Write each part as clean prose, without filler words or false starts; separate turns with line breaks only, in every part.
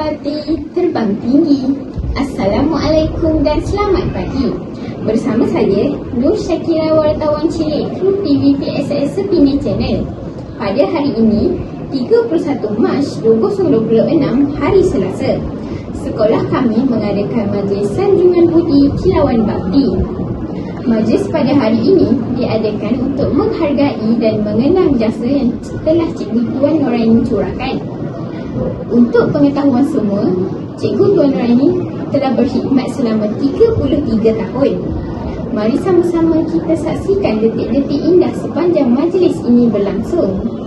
Parti Terbang Tinggi. Assalamualaikum dan selamat pagi. Bersama saya Nur Syakira, wartawan cilik Kru TV PSS Sepini Channel. Pada hari ini 31 Mac 2026, hari Selasa, sekolah kami mengadakan majlis sanjungan budi Kilauan Bakti. Majlis pada hari ini diadakan untuk menghargai dan mengenang jasa yang telah Cikgu Tuan Noraini curahkan. Untuk pengetahuan semua, Cikgu Tuan Noraini telah berkhidmat selama 33 tahun. Mari sama-sama kita saksikan detik-detik indah sepanjang majlis ini berlangsung.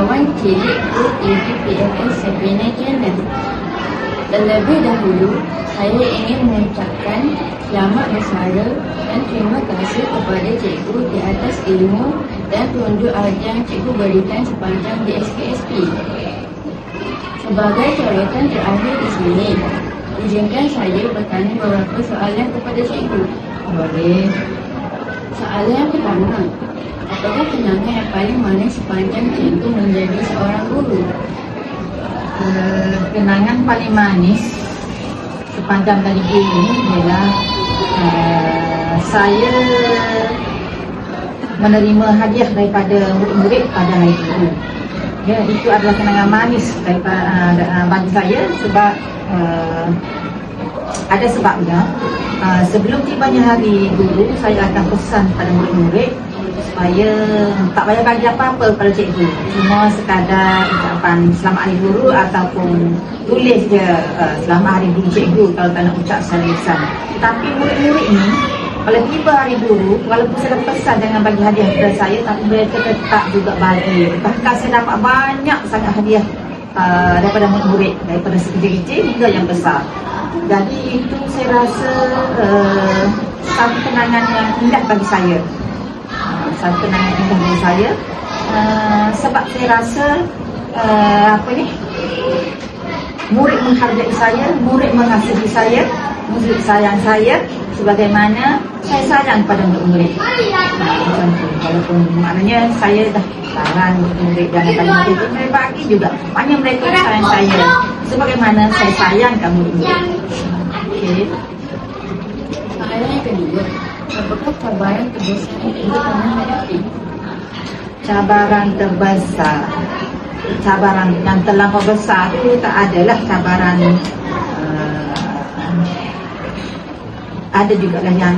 wartawan cilik Kru TV PSS Sepina Channel. Terlebih dahulu, saya ingin mengucapkan selamat bersara dan terima kasih kepada cikgu di atas ilmu dan tunjuk ajar yang cikgu berikan sepanjang di SKSP. Sebagai sorotan terakhir di sini, izinkan saya bertanya beberapa soalan kepada cikgu.
Boleh.
Soalan yang pertama, apakah kenangan yang paling manis sepanjang cikgu menjadi seorang guru?
Kenangan paling manis sepanjang dari guru ini ialah saya menerima hadiah daripada murid-murid pada hari guru. Ya, itu adalah kenangan manis daripada bagi saya sebab ada sebabnya. Sebelum tibanya hari guru, saya akan pesan pada murid-murid supaya tak payah bagi apa-apa kepada cikgu, cuma sekadar ucapan selamat hari guru ataupun tulis je selamat hari guru cikgu kalau tak nak ucap secara lisan. Tetapi murid-murid ni kalau tiba hari guru, walaupun saya dah pesan jangan bagi hadiah kepada saya, tapi mereka tetap juga bagi. Bahkan saya dapat banyak sangat hadiah daripada murid-murid, daripada sekecil-kecil hingga yang besar. Jadi itu saya rasa satu kenangan yang indah bagi saya. Satu kenangan indah bagi saya sebab saya rasa murid menghargai saya, murid mengasihi saya, murid sayang saya sebagaimana saya sayang pada murid-murid. Macam tu. Walaupun maknanya saya dah larang murid jangan bagi murid, mereka bagi juga. Maknanya mereka sayang saya sebagaimana saya sayangkan murid-murid. Okey.
Soalan yang kedua, apakah cabaran terbesar yang cikgu pernah hadapi?
Cabaran terbesar, cabaran yang terlampau besar itu tak adalah cabaran. Ada juga lah yang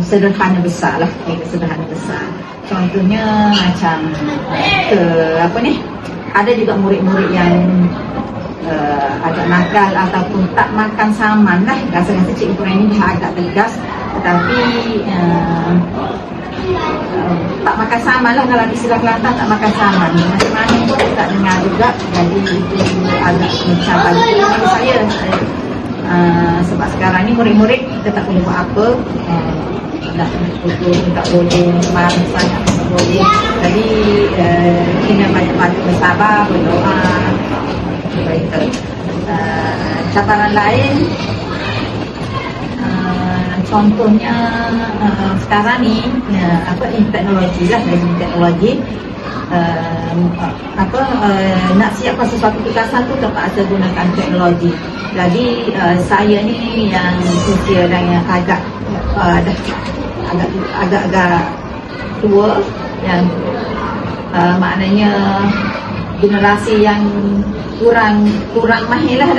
sederhana besar lah, sederhana besar. Contohnya macam ada juga murid-murid yang agak nakal ataupun tak makan saman lah. Rasa-rasa cikgu ini dah agak tegas, tetapi tak makan saman lah, dalam istilah Kelantan tak makan saman. Macam mana pun tak dengar juga. Jadi itu agak mencabar bagi saya. Sebab sekarang ni murid-murid kita tak boleh buat apa, tak boleh marah sangat, tak boleh. Jadi kena banyak-banyak bersabar, berdoa. Cabaran lain contohnya sekarang ni teknologi lah, dari teknologi nak siapkan sesuatu tugasan tu terpaksa gunakan teknologi. Jadi saya ni yang usia yang agak tua, yang maknanya generasi yang kurang mahir lah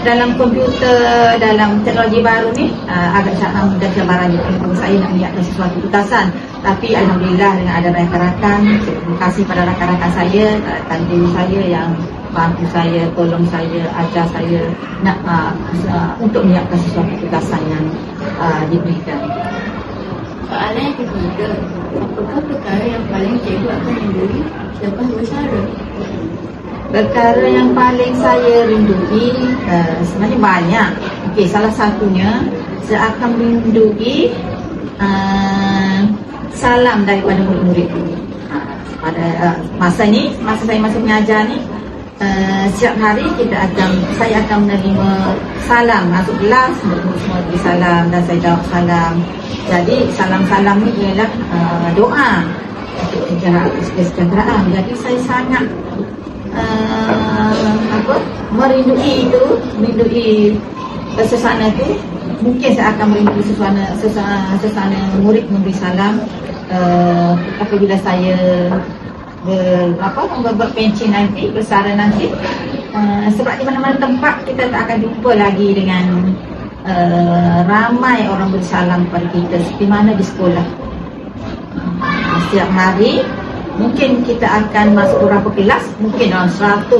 dalam komputer, dalam teknologi baru ni, agak sangat mudah cabaran untuk saya nak menyiapkan sesuatu tugasan. Tapi alhamdulillah dengan ada rakan-rakan, terima kasih pada rakan-rakan saya, guru saya yang bantu saya, tolong saya, ajar saya nak untuk menyiapkan sesuatu tugasan yang diberikan.
Soalan yang ketiga, apakah perkara yang paling cikgu akan rindui selepas bersara?
Perkara yang paling saya rindui sebenarnya banyak. Okey, salah satunya saya akan rindui salam daripada murid-murid. Pada masa saya masih mengajar ni, setiap hari saya akan menerima salam masuk kelas, semua beri salam dan saya jawab salam. Jadi salam-salam ni ialah doa untuk kesejahteraan. Jadi saya sangat merindui suasana tu. Mungkin saya akan merindui suasana murid memberi salam apabila saya berpensi nanti, bersara nanti. Sebab di mana-mana tempat kita tak akan jumpa lagi dengan ramai orang bersalam kepada kita seperti mana di sekolah. Setiap hari mungkin kita akan masuk beberapa kelas, mungkin dalam 100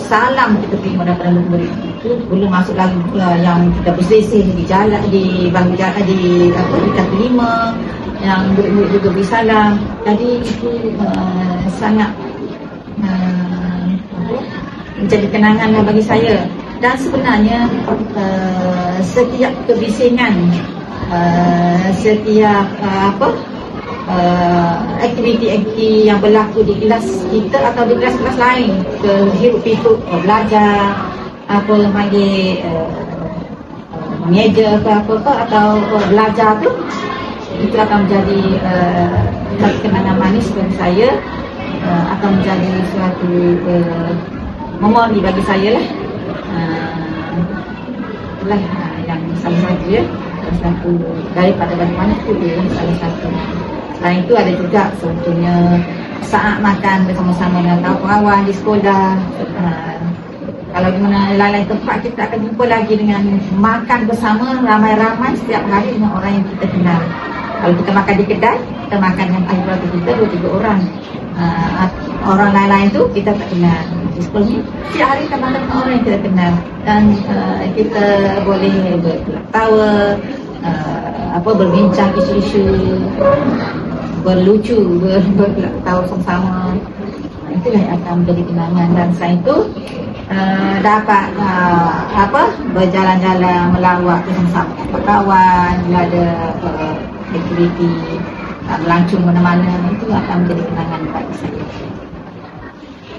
salam kita terima daripada murid itu. Belum masuk lagi yang kita berselisih di jalan, di bangku jalan, di kelas 5 yang murid-murid juga beri salam. Jadi itu sangat menjadi kenangan lah bagi saya. Dan sebenarnya setiap kebisingan, setiap aktiviti-aktiviti yang berlaku di kelas kita atau di kelas-kelas lain, hirup pikuk belajar, apa yang panggil mengeja ke apa atau belajar tu, itu akan menjadi kenangan manis bagi saya, akan menjadi suatu memori bagi saya lah. Itulah yang salah satu ya, salah satu daripada bagaimana itu dia salah satu. Selain itu ada juga sebetulnya saat makan bersama-sama dengan kawan-kawan di sekolah. Kalau di mana lain-lain tempat kita akan jumpa lagi dengan makan bersama ramai-ramai setiap hari dengan orang yang kita kenal. Kalau kita makan di kedai, kita makan dengan ahli keluarga kita 2-3 orang. Orang lain-lain tu kita tak kenal. Di sekolah ni setiap hari kita makan dengan orang yang kita kenal, dan kita boleh bertawa, berbincang isu-isu, berlucu, bertawa sama-sama. Itulah yang akan menjadi kenangan. Dan selain itu dapat berjalan-jalan, melawat bersama kawan, bila ada aktiviti melancong mana-mana, itu akan menjadi kenangan bagi saya.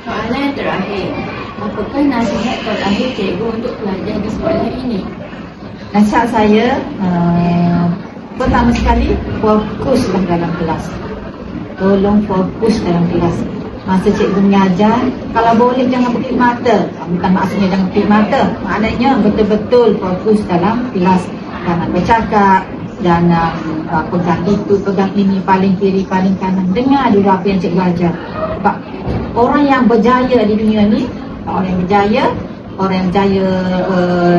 Soalan terakhir, apakah nasihat terakhir cikgu untuk pelajar di sekolah ini?
Nasihat saya, pertama sekali, fokuslah dalam kelas. Tolong fokus dalam kelas. Masa cikgu mengajar, kalau boleh jangan pekik mata. Bukan maksudnya jangan pekik mata, maknanya betul-betul fokus dalam kelas. Jangan bercakap, jangan pegang itu, pegang ini, paling kiri, paling kanan. Dengar dulu apa yang cikgu ajar. Sebab orang yang berjaya di dunia ni, orang yang berjaya,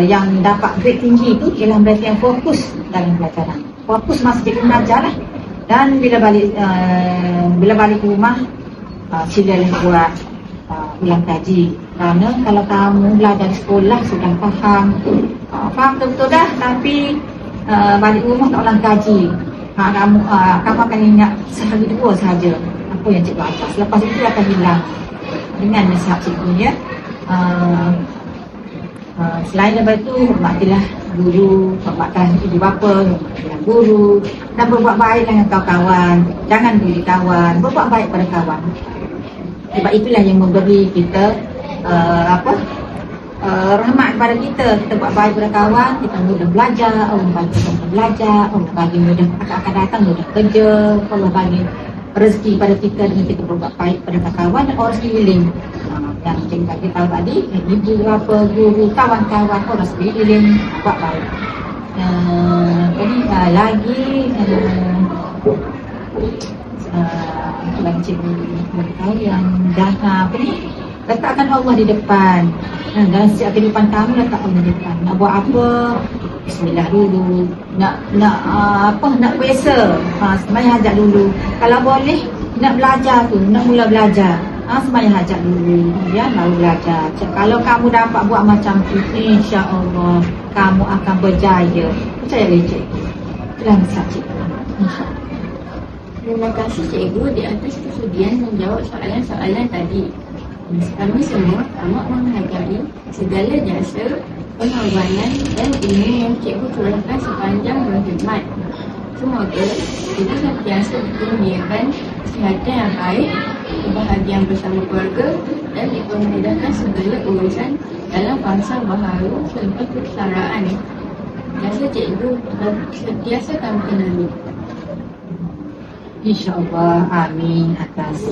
yang dapat grade tinggi itu ialah mereka yang fokus dalam pelajaran. Fokus masa cikgu mengajar lah. Dan bila balik ke rumah, silalah buat ulang kaji. Kerana kalau kamu belajar di sekolah sudah faham betul-betul dah, tapi balik rumah tak ulang kaji, kamu akan ingat sehari 2 sahaja apa yang cikgu ajar. Selepas itu akan hilang. Dengan nasihat cikgu ya. Selain daripada itu, hormatilah guru, hormatkan ibu bapa, hormatilah guru, dan berbuat baik dengan kawan-kawan. Jangan buli kawan, berbuat baik pada kawan. Sebab itulah yang memberi kita rahmat kepada kita. Kita buat baik pada kawan, kita mudah belajar, Allah bagi kita belajar, Allah bagi mudah akan datang mudah kerja, Allah bagi rezeki pada kita dengan kita berbuat baik pada kawan dan orang sekeliling. Yang cikgu bagi tahu tadi, ibu bapa, guru, kawan-kawan, orang sekeliling buat baik. Jadi lagi cikgu beritahu yang letakkan Allah di depan. Dalam setiap kehidupan kamu, letak Allah di depan. Nak buat apa, bismillah dulu. Nak puasa, sembahyang hajat dulu. Kalau boleh nak belajar tu, nak mula belajar, sembahyang hajat dulu, ya, baru belajar. Kalau kamu dapat buat macam tu, insya-Allah kamu akan berjaya. Percaya cikgu. Itulah nasihat cikgu. Insya-Allah.
Terima kasih cikgu di atas kesudian menjawab soalan-soalan tadi. Kami semua amat menghargai segala jasa, pengorbanan dan ilmu yang cikgu curahkan sepanjang berkhidmat. Semoga cikgu sentiasa dikurniakan kesihatan yang baik, kebahagiaan bersama keluarga, dan dipermudahkan segala urusan dalam fasa baharu selepas kesetaraan. Jasa cikgu sentiasa kami kenali.
InsyaAllah, amin atas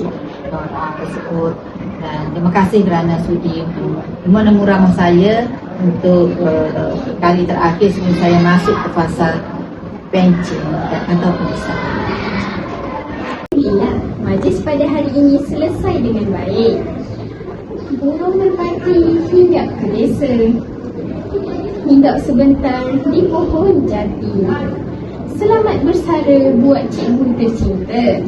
doa tersebut. Dan terima kasih kerana sudi menemu ramah saya untuk kali terakhir sebelum saya masuk ke fasa pencing atau pemisah.
Alhamdulillah, majlis pada hari ini selesai dengan baik. Burung merpati hinggap ke desa, hinggap sebentar di pohon jati. Selamat bersara buat cikgu tercinta.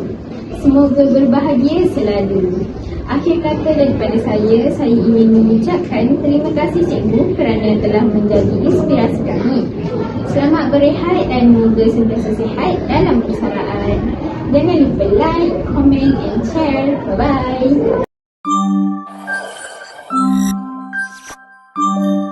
Semoga berbahagia selalu. Akhir kata daripada saya ingin mengucapkan terima kasih cikgu kerana telah menjadi inspirasi kami. Selamat berehat dan moga sentiasa sihat dalam persaraan. Jangan lupa like, comment and share. Bye-bye.
Assalamualaikum.